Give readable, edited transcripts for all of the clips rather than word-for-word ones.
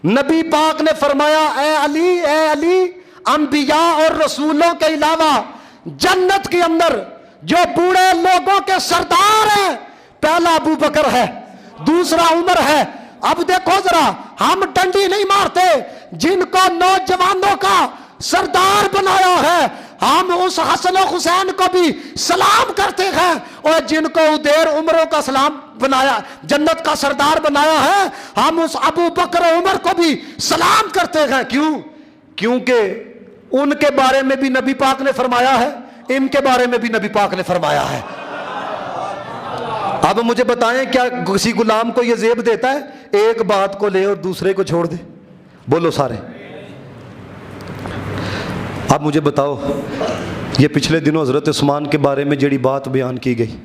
نبی پاک نے فرمایا اے علی انبیاء اور رسولوں کے علاوہ جنت کے اندر جو بوڑھے لوگوں کے سردار ہیں، پہلا ابو بکر ہے، دوسرا عمر ہے۔ اب دیکھو ذرا، ہم ڈنڈی نہیں مارتے، جن کو نوجوانوں کا سردار بنایا ہے ہم اس حسن و حسین کو بھی سلام کرتے ہیں، اور جن کو ادیر عمروں کا سلام بنایا، جنت کا سردار بنایا ہے، ہم اس ابو بکر عمر کو بھی سلام کرتے ہیں۔ کیوں؟ کیونکہ ان کے بارے میں بھی نبی پاک نے فرمایا ہے، ان کے بارے میں بھی نبی پاک نے فرمایا ہے۔ اب مجھے بتائیں، کیا کسی غلام کو یہ زیب دیتا ہے ایک بات کو لے اور دوسرے کو چھوڑ دے؟ بولو سارے۔ اب مجھے بتاؤ، یہ پچھلے دنوں حضرت عثمان کے بارے میں جڑی بات بیان کی گئی،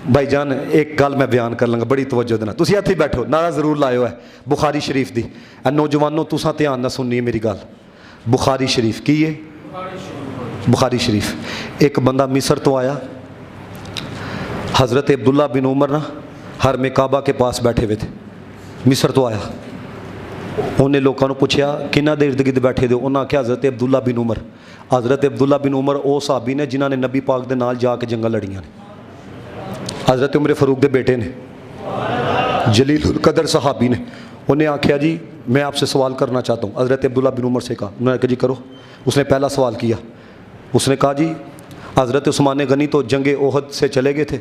بھائی جان ایک گل میں بیان کر لوں گا، بڑی توجہ دینا، تسی ہاتھ ہی بیٹھو، نعرہ ضرور لائے ہوا ہے بخاری شریف دی۔ اے نوجوانوں تساں دھیان نہ سننی ہے میری گل، بخاری شریف کی ہے، بخاری شریف۔ ایک بندہ مصر تو آیا، حضرت عبداللہ بن عمر نا حرم کعبہ کے پاس بیٹھے ہوئے تھے، مصر تو آیا، انہیں لوگوں نے پوچھا کنہ دے ارد گرد بیٹھے دے، انہوں نے کہا حضرت عبداللہ بن عمر۔ حضرت عبداللہ بن عمر او صحابی نے جنہوں نے نبی پاک دے نال جا کے جنگاں لڑیاں نے، حضرت عمر فاروق دے بیٹے نے، جلیل القدر صحابی نے۔ انہیں آکھیا جی میں آپ سے سوال کرنا چاہتا ہوں، حضرت عبداللہ بن عمر سے کہا، انہوں نے کہا جی کرو۔ اس نے پہلا سوال کیا، اس نے کہا جی حضرت عثمان غنی تو جنگ احد سے چلے گئے تھے،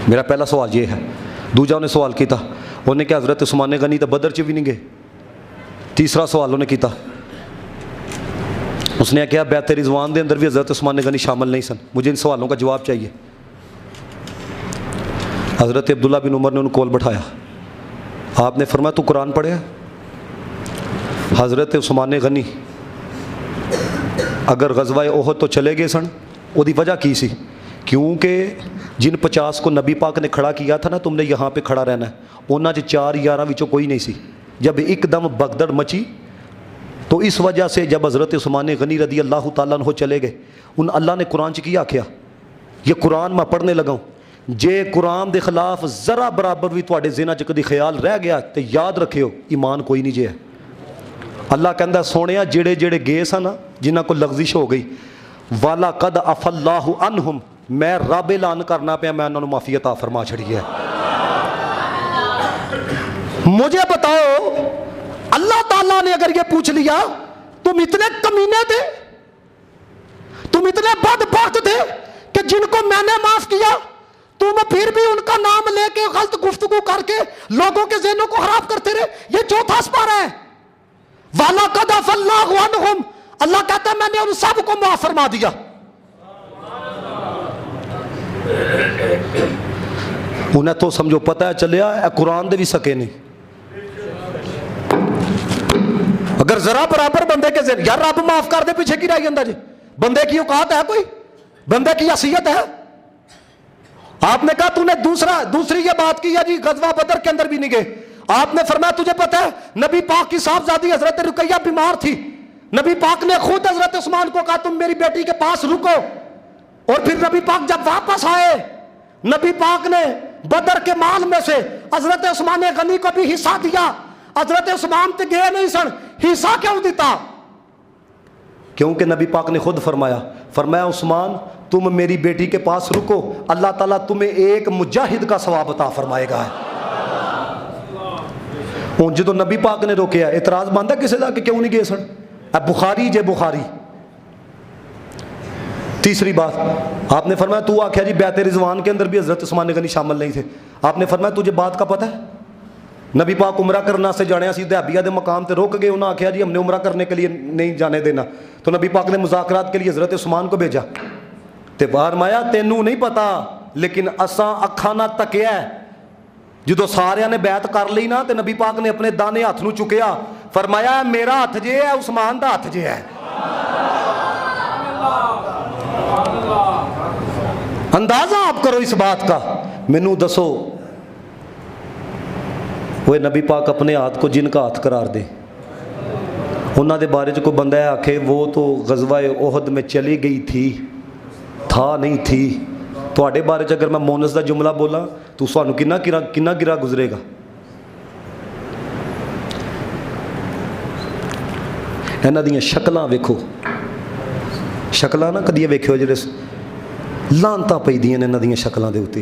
میرا پہلا سوال یہ ہے۔ دوجا انہیں سوال کیتا، انہوں نے کہا حضرت عثمان غنی تو بدر چ بھی نہیں گئے۔ تیسرا سوال انہیں کیتا، اس نے کہا بیعت رضوان دے اندر بھی حضرت عثمان غنی شامل نہیں سن، مجھے ان سوالوں کا جواب چاہیے۔ حضرت عبداللہ بن عمر نے ان کو بٹھایا، آپ نے فرمایا تو قرآن پڑھے؟ حضرت عثمان غنی اگر غزوہ احد تو چلے گئے سن، وہ دی وجہ کی سی؟ کیونکہ جن 50 کو نبی پاک نے کھڑا کیا تھا نا تم نے یہاں پہ کھڑا رہنا ہے، انہاں چ 4 11 وچوں کوئی نہیں سی۔ جب ایک دم بگدڑ مچی تو اس وجہ سے جب حضرت عثمان غنی رضی اللہ تعالیٰ عنہ چلے گئے، ان اللہ نے قرآن چ کیا آکھیا، یہ قرآن میں پڑھنے لگا ہوں، جے قرآن دے خلاف ذرا برابر بھی تواڈے ذہن چ کدی خیال رہ گیا تے یاد رکھیو ایمان کوئی نہیں جے ہے۔ اللہ کہندا سونیا جڑے جڑے گئے سن نا جنہاں کو لغزش ہو گئی، والا قد عفا اللہ عنہم، میں رب اعلان کرنا پیا میں انہوں نے معافی عطا فرما چھڑی ہے۔ مجھے بتاؤ اللہ تعالیٰ نے اگر یہ پوچھ لیا تم اتنے کمینے تھے، تم اتنے بدبخت تھے کہ جن کو میں نے معاف کیا، تم پھر بھی ان کا نام لے کے غلط گفتگو کر کے لوگوں کے ذہنوں کو خراب کرتے رہے، یہ چوتھا سپارہ ہے۔ والا قد عفا اللہ عنہم، اللہ کہتا ہے میں نے ان سب کو معاف فرما دیا۔ انہیں تو سمجھو پتہ ہے چلیا اے قرآن دے بھی سکے نہیں، اگر ذرا برابر بندے کے ذہن یار رب معاف کر دے پیچھے کی رہ جاندہ جی، بندے کی اوقات ہے کوئی، بندے کی حیثیت ہے؟ آپ نے کہا تو نے دوسری یہ بات کی ہے جی غزوہ بدر کے اندر بھی نہیں گئے، آپ نے فرمایا تجھے پتہ ہے نبی پاک کی صاحبزادی حضرت رقیہ بیمار تھی، نبی پاک نے خود حضرت عثمان کو کہا تم میری بیٹی کے پاس رکو، اور پھر نبی پاک جب واپس آئے نبی پاک نے بدر کے مال میں سے حضرت عثمان غنی کو بھی حصہ دیا۔ حضرت عثمان تے گئے نہیں سن، حصہ کیوں دیتا؟ کیونکہ نبی پاک نے خود فرمایا عثمان تم میری بیٹی کے پاس رکو، اللہ تعالیٰ تمہیں ایک مجاہد کا ثواب عطا فرمائے گا۔ ہوں جدو نبی پاک نے روکیا اعتراض بنتا کسی دا کہ کیوں نہیں گئے سن؟ بخاری جے بخاری۔ تیسری بات آپ نے فرمایا تو آکھیا جی بیعت رضوان کے اندر بھی حضرت عثمان غنی شامل نہیں تھے، آپ نے فرمایا تجھے بات کا پتہ ہے نبی پاک عمرہ کرنا سے جانے سی دہبیہ دے مقام تے روک گئے، انہوں نے آکھیا جی ہم نے عمرہ کرنے کے لیے نہیں جانے دینا، تو نبی پاک نے مذاکرات کے لیے حضرت عثمان کو بھیجا تے فرمایا تینوں نہیں پتا لیکن اساں اکھاں نہ تکیا ہے، جدو سارے نے بیعت کر لی نا تے نبی پاک نے اپنے دانے ہاتھ نو چکیا، فرمایا میرا ہاتھ جے ہے عثمان دا ہاتھ جے ہے۔ اندازہ آپ کرو اس بات کا، مینوں دسو وہ نبی پاک اپنے ہاتھ کو جن کا ہاتھ قرار دے، انہاں دے بارے جو کوئی بندہ ہے آکھے وہ تو غزوہ احد میں چلی گئی تھی، تھا نہیں تھی، تواڈے بارے اگر میں مونس دا جملہ بولا تو سانوں کنا گرا گزرے گا؟ ਇਹਨਾਂ ਦੀਆਂ ਸ਼ਕਲਾਂ ਵੇਖੋ, ਸ਼ਕਲਾਂ ਨਾ ਕਦੀ ਵੇਖਿਓ ਜਿਹੜੇ ਲਾਂਤਾਂ ਪੈਂਦੀਆਂ ਨੇ ਇਹਨਾਂ ਦੀਆਂ ਸ਼ਕਲਾਂ ਦੇ ਉੱਤੇ।